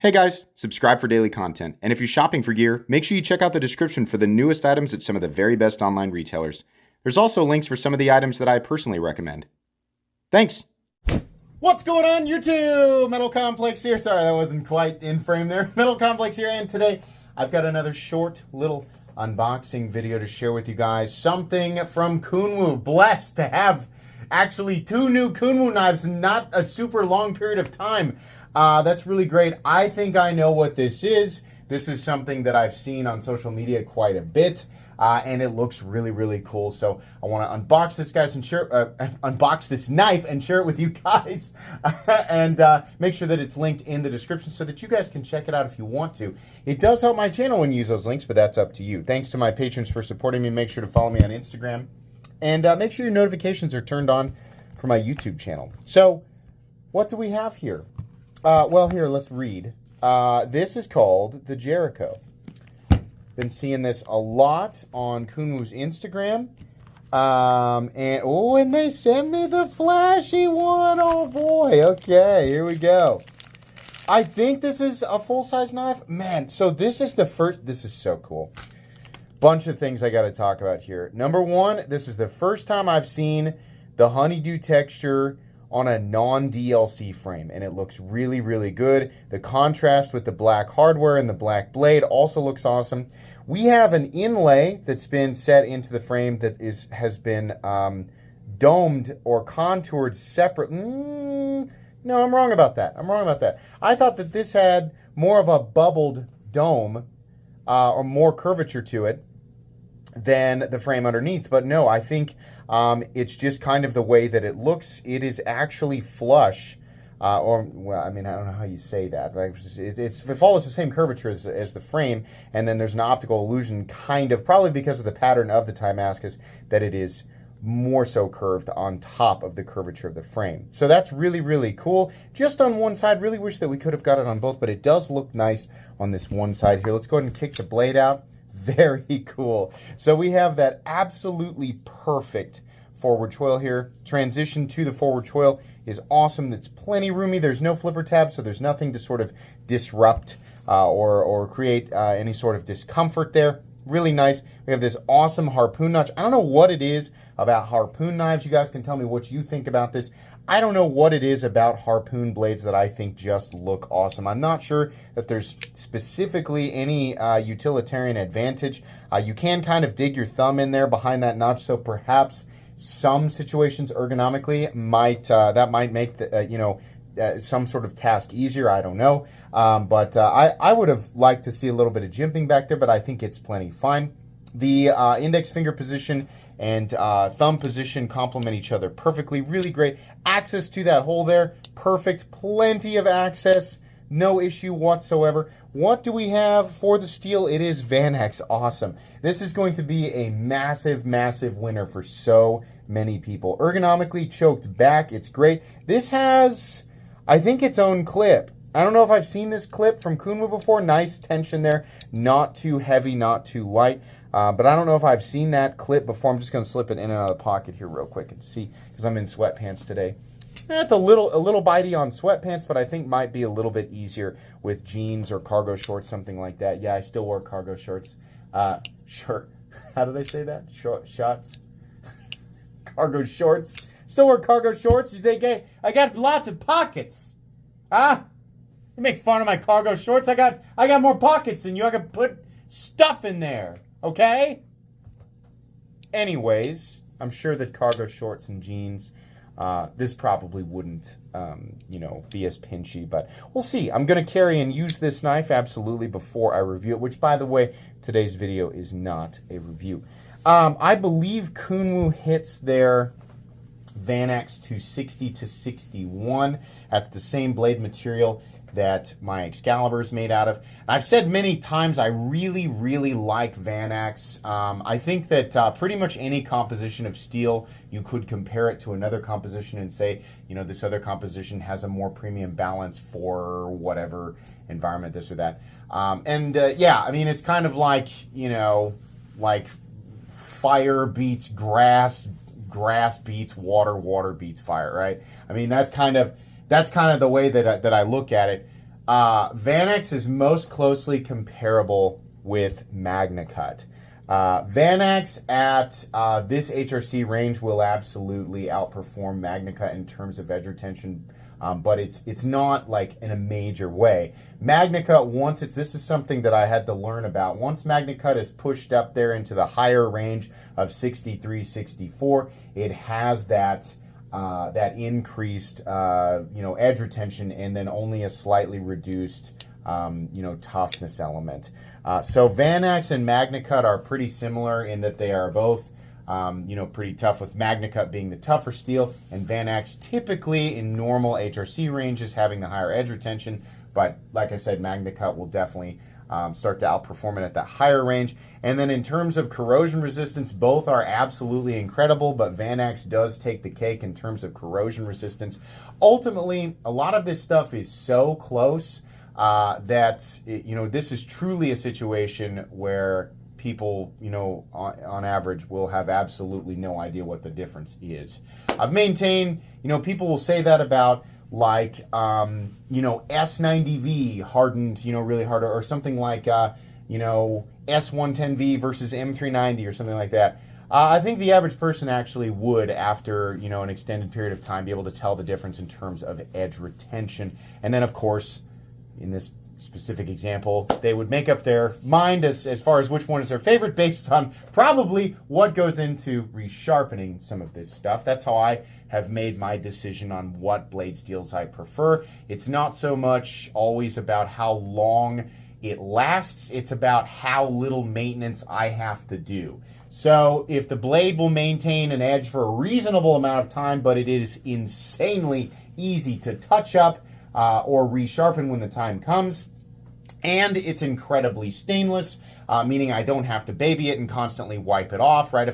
Hey guys, subscribe for daily content, and if you're shopping for gear, make sure you check out the description for the newest items at some of the very best online retailers. There's also links for some of the items that I personally recommend. Thanks! What's going on, YouTube? Metal Complex here. Sorry, that wasn't quite in frame there. Metal Complex here, and today I've got another short little unboxing video to share with you guys. Something from Kunwu. Blessed to have actually two new Kunwu knives in not a super long period of time. That's really great. I think I know what this is. This is something that I've seen on social media quite a bit, and it looks really, really cool. So I want to unbox this, guys, and share unbox this knife and share it with you guys, and make sure that it's linked in the description so that you guys can check it out if you want to. It does help my channel when you use those links, but that's up to you. Thanks to my patrons for supporting me. Make sure to follow me on Instagram, and make sure your notifications are turned on for my YouTube channel. So, what do we have here? Well, here, let's read. This is called the Jericho. Been seeing this a lot on Kunwu's Instagram. And they sent me the flashy one. Oh, boy. Okay, here we go. I think this is a full-size knife. Man, so this is the first. This is so cool. Bunch of things I got to talk about here. Number one, this is the first time I've seen the honeydew texture on a non-DLC frame, and it looks really, really good. The contrast with the black hardware and the black blade also looks awesome. We have an inlay that's been set into the frame that has been domed or contoured separate. No, I'm wrong about that. I thought that this had more of a bubbled dome or more curvature to it than the frame underneath, but no, I think it's just kind of the way that it looks. It is actually flush, well, I mean, I don't know how you say that. Right? It follows the same curvature as the frame, and then there's an optical illusion, kind of, probably because of the pattern of the Timascus, that it is more so curved on top of the curvature of the frame. So that's really, really cool. Just on one side, really wish that we could have got it on both, but it does look nice on this one side here. Let's go ahead and kick the blade out. Very cool. So we have that absolutely perfect forward choil here. Transition to the forward choil is awesome. It's plenty roomy. There's no flipper tab, so there's nothing to sort of disrupt or create any sort of discomfort there. Really nice. We have this awesome harpoon notch. I don't know what it is about harpoon knives. You guys can tell me what you think about this. I don't know what it is about harpoon blades that I think just look awesome. I'm not sure that there's specifically any utilitarian advantage. You can kind of dig your thumb in there behind that notch, so perhaps some situations ergonomically that might make the, some sort of task easier. I don't know, but I would have liked to see a little bit of jimping back there, but I think it's plenty fine. The index finger position and thumb position complement each other perfectly. Really great access to that hole there. Perfect. Plenty of access. No issue whatsoever. What do we have for the steel? It is Vanax. Awesome. This is going to be a massive, massive winner for so many people. Ergonomically choked back. It's great. This has, I think, its own clip. I don't know if I've seen this clip from Kunwu before. Nice tension there. Not too heavy, not too light. But I don't know if I've seen that clip before. I'm just going to slip it in and out of the pocket here real quick and see, because I'm in sweatpants today. It's a little bitey on sweatpants, but I think might be a little bit easier with jeans or cargo shorts, something like that. Yeah, I still wear cargo shorts. Sure. How did I say that? Shots? Cargo shorts. Still wear cargo shorts. You think, hey, I got lots of pockets. Ah? You make fun of my cargo shorts. I got more pockets than you. I can put stuff in there. Okay? Anyways, I'm sure that cargo shorts and jeans, this probably wouldn't, be as pinchy, but we'll see. I'm going to carry and use this knife, absolutely, before I review it, which, by the way, today's video is not a review. I believe Kunwu hits their Vanax to 60 to 61. That's the same blade material that my Excalibur is made out of. I've said many times I really, really like Vanax. I think that pretty much any composition of steel, you could compare it to another composition and say, this other composition has a more premium balance for whatever environment, this or that. Yeah, I mean, it's kind of like, like fire beats grass, grass beats water, water beats fire, right? I mean, that's kind of the way that I look at it. Vanax is most closely comparable with MagnaCut. Vanax at this HRC range will absolutely outperform MagnaCut in terms of edge retention, but it's not like in a major way. MagnaCut, this is something that I had to learn about. Once MagnaCut is pushed up there into the higher range of 63, 64, it has that increased edge retention, and then only a slightly reduced toughness element. So Vanax and MagnaCut are pretty similar in that they are both pretty tough, with MagnaCut being the tougher steel, and Vanax typically in normal HRC ranges having the higher edge retention. But like I said, MagnaCut will definitely start to outperform it at that higher range. And then in terms of corrosion resistance, both are absolutely incredible, but Vanax does take the cake in terms of corrosion resistance. Ultimately, a lot of this stuff is so close that this is truly a situation where people, on average, will have absolutely no idea what the difference is. I've maintained, people will say that about like, S90V hardened, really hard, or something like, S110V versus M390 or something like that. I think the average person actually would, after, an extended period of time, be able to tell the difference in terms of edge retention. And then, of course, in this specific example, they would make up their mind as far as which one is their favorite based on probably what goes into resharpening some of this stuff. That's how I have made my decision on what blade steels I prefer. It's not so much always about how long it lasts, it's about how little maintenance I have to do. So if the blade will maintain an edge for a reasonable amount of time, but it is insanely easy to touch up or resharpen when the time comes, and it's incredibly stainless, meaning I don't have to baby it and constantly wipe it off, right?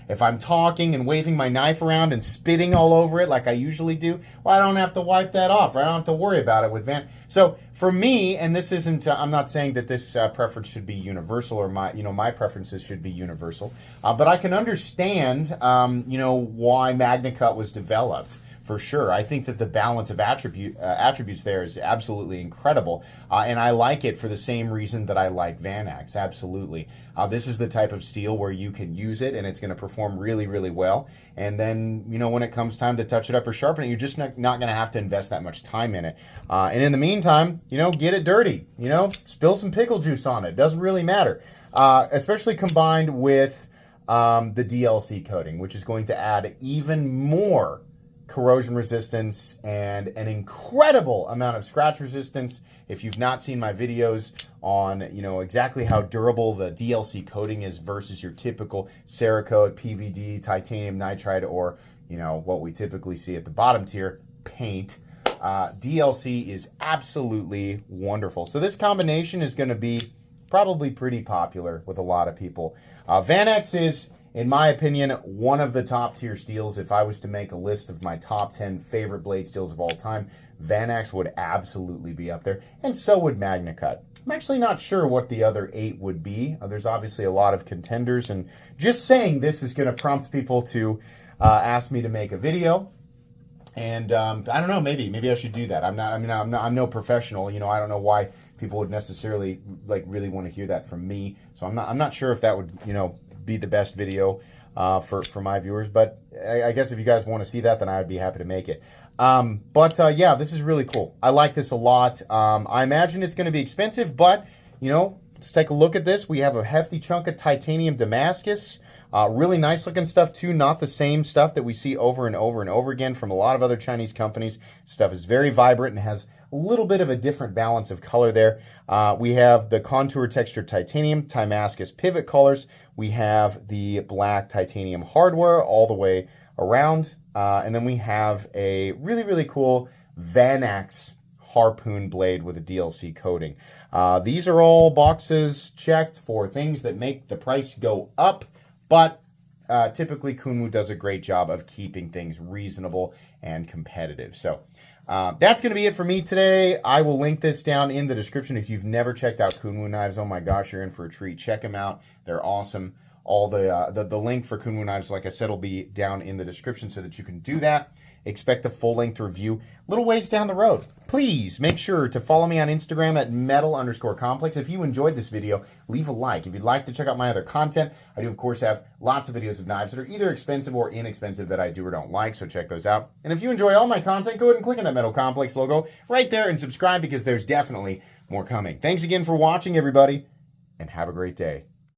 If I'm talking and waving my knife around and spitting all over it like I usually do, well, I don't have to wipe that off, right? I don't have to worry about it with So for me, and this isn't, I'm not saying that this preference should be universal, or my preferences should be universal, but I can understand, why MagnaCut was developed. For sure. I think that the balance of attributes there is absolutely incredible, and I like it for the same reason that I like Vanax, absolutely. This is the type of steel where you can use it and it's going to perform really, really well, and then, when it comes time to touch it up or sharpen it, you're just not going to have to invest that much time in it. And in the meantime, get it dirty, spill some pickle juice on it. Doesn't really matter, especially combined with the DLC coating, which is going to add even more corrosion resistance and an incredible amount of scratch resistance. If you've not seen my videos on, exactly how durable the DLC coating is versus your typical Cerakote, PVD, titanium nitride, or, what we typically see at the bottom tier, paint, DLC is absolutely wonderful. So this combination is going to be probably pretty popular with a lot of people. Vanax is, in my opinion, one of the top tier steels. If I was to make a list of my top 10 favorite blade steels of all time, Vanax would absolutely be up there, and so would MagnaCut. I'm actually not sure what the other 8 would be. There's obviously a lot of contenders, and just saying this is going to prompt people to ask me to make a video. And I don't know, maybe I should do that. I'm no professional. I don't know why people would necessarily really want to hear that from me. So I'm not sure if that would be the best video for my viewers, but I guess if you guys want to see that, then I would be happy to make it. Yeah, this is really cool. I like this a lot. I imagine it's going to be expensive, but let's take a look at this. We have a hefty chunk of titanium Damascus. Really nice looking stuff too, not the same stuff that we see over and over and over again from a lot of other Chinese companies. Stuff is very vibrant and has a little bit of a different balance of color there. We have the contour textured titanium Damascus pivot colors. We have the black titanium hardware all the way around. And then we have a really, really cool Vanax harpoon blade with a DLC coating. These are all boxes checked for things that make the price go up, but typically Kunwu does a great job of keeping things reasonable and competitive. So that's going to be it for me today. I will link this down in the description. If you've never checked out Kunwu knives, oh my gosh, you're in for a treat. Check them out. They're awesome. All the link for Kunwu knives, like I said, will be down in the description so that you can do that. expect a full-length review a little ways down the road. Please make sure to follow me on Instagram at metal_complex. If you enjoyed this video, leave a like. If you'd like to check out my other content, I do, of course, have lots of videos of knives that are either expensive or inexpensive that I do or don't like, so check those out. And if you enjoy all my content, go ahead and click on that Metal Complex logo right there and subscribe because there's definitely more coming. Thanks again for watching, everybody, and have a great day.